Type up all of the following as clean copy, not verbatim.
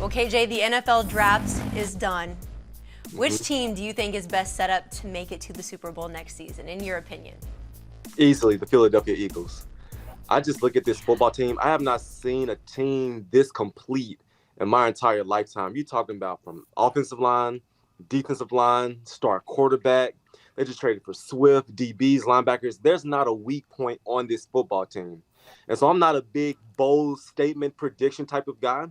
Well, KJ, the NFL draft is done. Which team do you think is best set up to make it to the Super Bowl next season, in your opinion? Easily, the Philadelphia Eagles. I just look at this football team. I have not seen a team this complete in my entire lifetime. You're talking about from offensive line, defensive line, star quarterback. They just traded for Swift, DBs, linebackers. There's not a weak point on this football team. And so I'm not a big, bold statement prediction type of guy,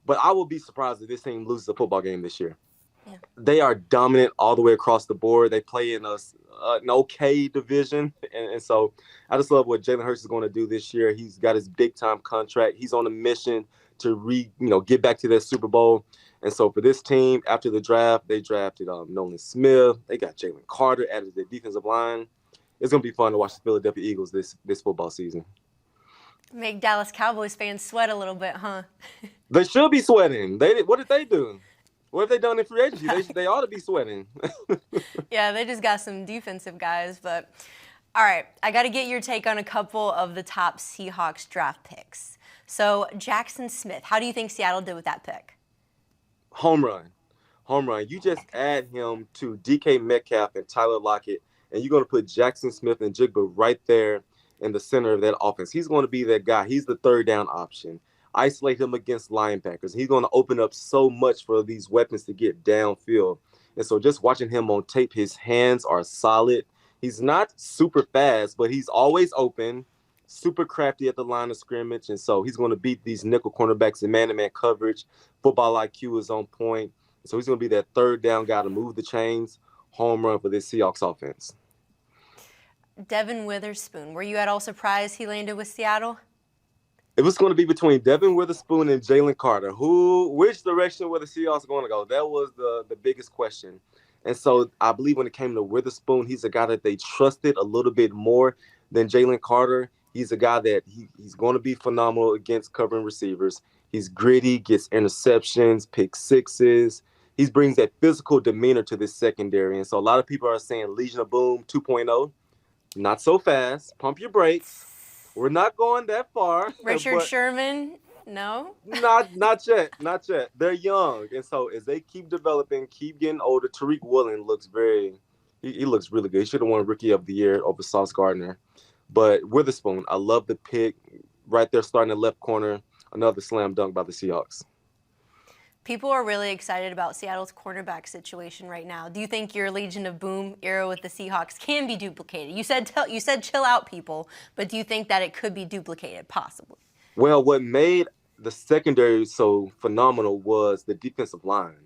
but I will be surprised if this team loses a football game this year. Yeah. They are dominant all the way across the board. They play in an okay division. And so I just love what Jalen Hurts is going to do this year. He's got his big-time contract. He's on a mission to get back to that Super Bowl. And so for this team, after the draft, they drafted Nolan Smith. They got Jalen Carter added to the defensive line. It's going to be fun to watch the Philadelphia Eagles this football season. Make Dallas Cowboys fans sweat a little bit, huh? They should be sweating. What did they do? What have they done in free agency? They ought to be sweating. Yeah, they just got some defensive guys. But, all right, I got to get your take on a couple of the top Seahawks draft picks. So, Jackson Smith, how do you think Seattle did with that pick? Home run. You just add him to DK Metcalf and Tyler Lockett, and you're going to put Jackson Smith-Njigba right there in the center of that offense. He's going to be that guy. He's the third down option. Isolate him against linebackers. He's going to open up so much for these weapons to get downfield. And so just watching him on tape, his hands are solid. He's not super fast, but he's always open, super crafty at the line of scrimmage. And so he's going to beat these nickel cornerbacks in man-to-man coverage. Football IQ is on point. So he's going to be that third down guy to move the chains. Home run for this Seahawks offense. Devin Witherspoon, were you at all surprised he landed with Seattle? It was going to be between Devin Witherspoon and Jalen Carter. Which direction were the Seahawks going to go? That was the biggest question. And so I believe when it came to Witherspoon, he's a guy that they trusted a little bit more than Jalen Carter. He's a guy that he's going to be phenomenal against covering receivers. He's gritty, gets interceptions, pick sixes. He brings that physical demeanor to this secondary. And so a lot of people are saying Legion of Boom 2.0. Not so fast. Pump your brakes. We're not going that far. Richard Sherman, no? Not yet. They're young. And so as they keep developing, keep getting older, Tariq Woolen looks he looks really good. He should have won Rookie of the Year over Sauce Gardner. But Witherspoon, I love the pick. Right there starting in the left corner, another slam dunk by the Seahawks. People are really excited about Seattle's cornerback situation right now. Do you think your Legion of Boom era with the Seahawks can be duplicated? You said chill out, people, but do you think that it could be duplicated, possibly? Well, what made the secondary so phenomenal was the defensive line,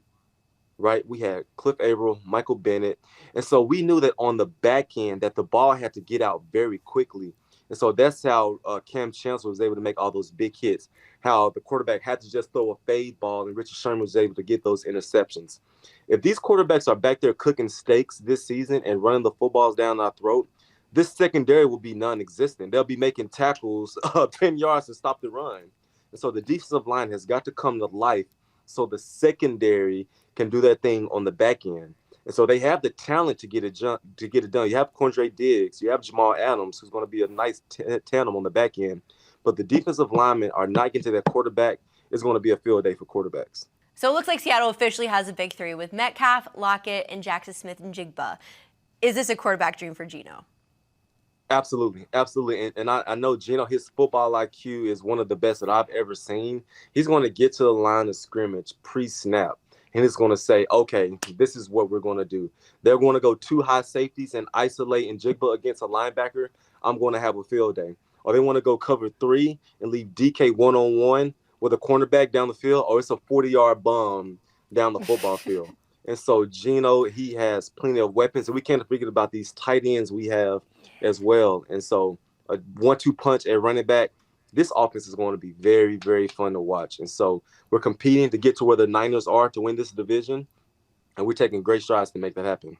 right? We had Cliff Averill, Michael Bennett, and so we knew that on the back end that the ball had to get out very quickly. And so that's how Cam Chancellor was able to make all those big hits, how the quarterback had to just throw a fade ball and Richard Sherman was able to get those interceptions. If these quarterbacks are back there cooking steaks this season and running the footballs down our throat, this secondary will be non-existent. They'll be making tackles 10 yards to stop the run. And so the defensive line has got to come to life so the secondary can do that thing on the back end. And so they have the talent to get it done. You have Quandre Diggs. You have Jamal Adams, who's going to be a nice tandem on the back end. But the defensive linemen are not getting to that quarterback. It's going to be a field day for quarterbacks. So it looks like Seattle officially has a big three with Metcalf, Lockett, and Jackson Smith-Njigba. Is this a quarterback dream for Geno? Absolutely. And I know Geno, his football IQ is one of the best that I've ever seen. He's going to get to the line of scrimmage pre-snap. And it's going to say, okay, this is what we're going to do. They're going to go two high safeties and isolate Njigba against a linebacker. I'm going to have a field day. Or they want to go cover three and leave DK one-on-one with a cornerback down the field, or it's a 40-yard bomb down the football field. And so Geno, he has plenty of weapons. And we can't forget about these tight ends we have as well. And so a 1-2 punch at running back, this offense is going to be very, very fun to watch. And so we're competing to get to where the Niners are to win this division, and we're taking great strides to make that happen.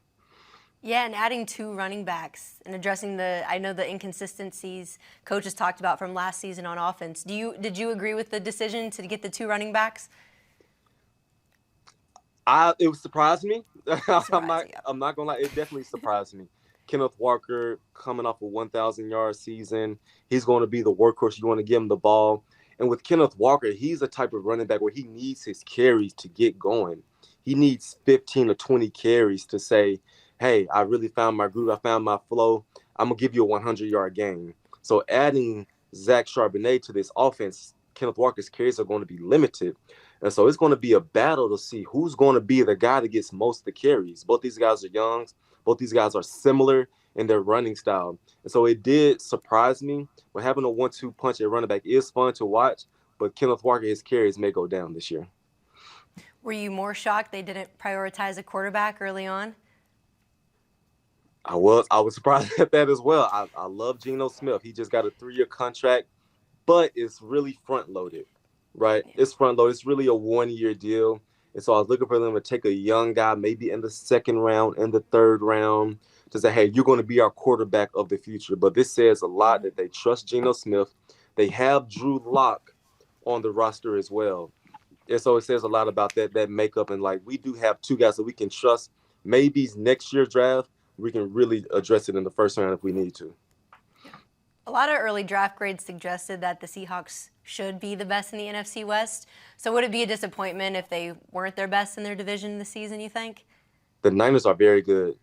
Yeah, and adding two running backs and addressing the inconsistencies coaches talked about from last season on offense. Did you agree with the decision to get the two running backs? It surprised me. I'm not gonna lie, it definitely surprised me. Kenneth Walker coming off a 1,000-yard season. He's going to be the workhorse. You want to give him the ball. And with Kenneth Walker, he's a type of running back where he needs his carries to get going. He needs 15 or 20 carries to say, hey, I really found my groove. I found my flow. I'm going to give you a 100-yard game. So adding Zach Charbonnet to this offense, Kenneth Walker's carries are going to be limited. And so it's going to be a battle to see who's going to be the guy that gets most of the carries. Both these guys are young. Both these guys are similar in their running style. And so it did surprise me. But having a 1-2 punch at running back is fun to watch. But Kenneth Walker, his carries may go down this year. Were you more shocked they didn't prioritize a quarterback early on? I was surprised at that as well. I love Geno Smith. He just got a 3-year contract, but it's really front-loaded, right? Yeah. It's front-loaded. It's really a 1-year deal. And so I was looking for them to take a young guy, maybe in the 2nd round, in the 3rd round, to say, hey, you're going to be our quarterback of the future. But this says a lot that they trust Geno Smith. They have Drew Lock on the roster as well. And so it says a lot about that makeup. And, like, we do have 2 guys that we can trust. Maybe next year's draft, we can really address it in the 1st round if we need to. A lot of early draft grades suggested that the Seahawks should be the best in the NFC West. So would it be a disappointment if they weren't their best in their division this season, you think? The Niners are very good.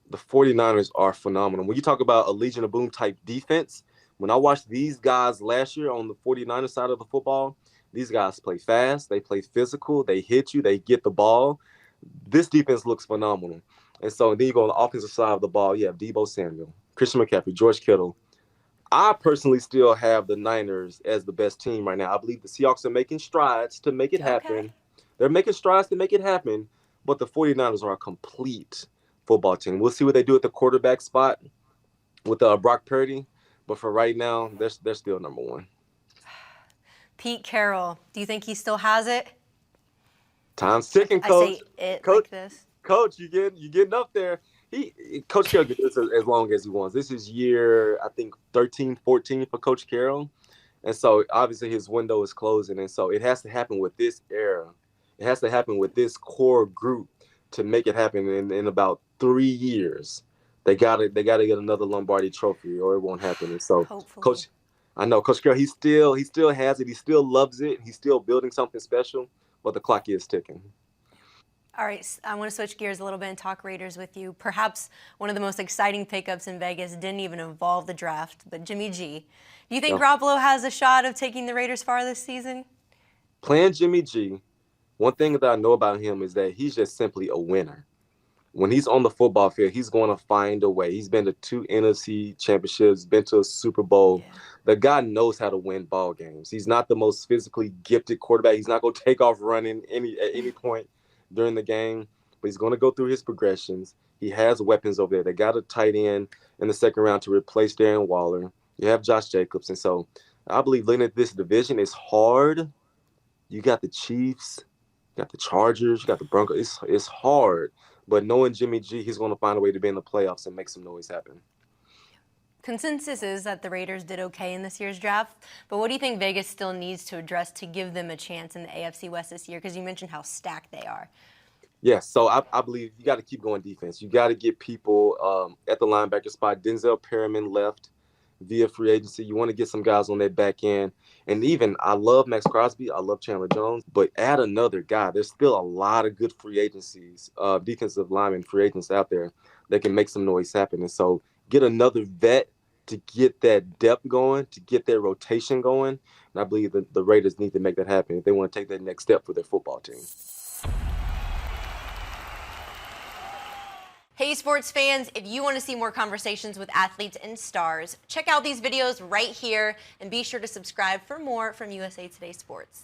The 49ers are phenomenal. When you talk about a Legion of Boom type defense, when I watched these guys last year on the 49ers side of the football, these guys play fast, they play physical, they hit you, they get the ball. This defense looks phenomenal. And so then you go on the offensive side of the ball, you have Deebo Samuel, Christian McCaffrey, George Kittle. I personally still have the Niners as the best team right now. I believe the Seahawks are making strides to make it happen. Okay. They're making strides to make it happen, but the 49ers are a complete football team. We'll see what they do at the quarterback spot with Brock Purdy, but for right now, they're still number 1. Pete Carroll, do you think he still has it? Time's ticking, Coach. I say it Coach, like this. Coach, you getting up there. Coach Carroll gets this as long as he wants. This is year, I think, 13, 14 for Coach Carroll. And so obviously his window is closing. And so it has to happen with this era. It has to happen with this core group to make it happen in about 3 years. They gotta get another Lombardi trophy or it won't happen. And so Hopefully. Coach Carroll, he still has it. He still loves it. He's still building something special, but the clock is ticking. All right, I want to switch gears a little bit and talk Raiders with you. Perhaps one of the most exciting pickups in Vegas didn't even involve the draft, but Jimmy G. Do you think Garoppolo has a shot of taking the Raiders far this season? Playing Jimmy G, one thing that I know about him is that he's just simply a winner. When he's on the football field, he's going to find a way. He's been to 2 NFC championships, been to a Super Bowl. Yeah. The guy knows how to win ball games. He's not the most physically gifted quarterback. He's not going to take off running at any point during the game, but he's going to go through his progressions. He has weapons over there. They got a tight end in the 2nd round to replace Darren Waller. You have Josh Jacobs. And so I believe looking at this division is hard. You got the Chiefs, you got the Chargers, you got the Broncos. It's hard. But knowing Jimmy G, he's going to find a way to be in the playoffs and make some noise happen. Consensus is that the Raiders did okay in this year's draft, but what do you think Vegas still needs to address to give them a chance in the AFC West this year? Because you mentioned how stacked they are. Yes, so I believe you got to keep going defense. You got to get people at the linebacker spot. Denzel Perriman left via free agency. You want to get some guys on that back end. And even, I love Max Crosby. I love Chandler Jones. But add another guy. There's still a lot of good free agencies, defensive linemen, free agents out there that can make some noise happen. And so get another vet to get that depth going, to get their rotation going. And I believe that the Raiders need to make that happen if they want to take that next step for their football team. Hey sports fans, if you want to see more conversations with athletes and stars, check out these videos right here and be sure to subscribe for more from USA Today Sports.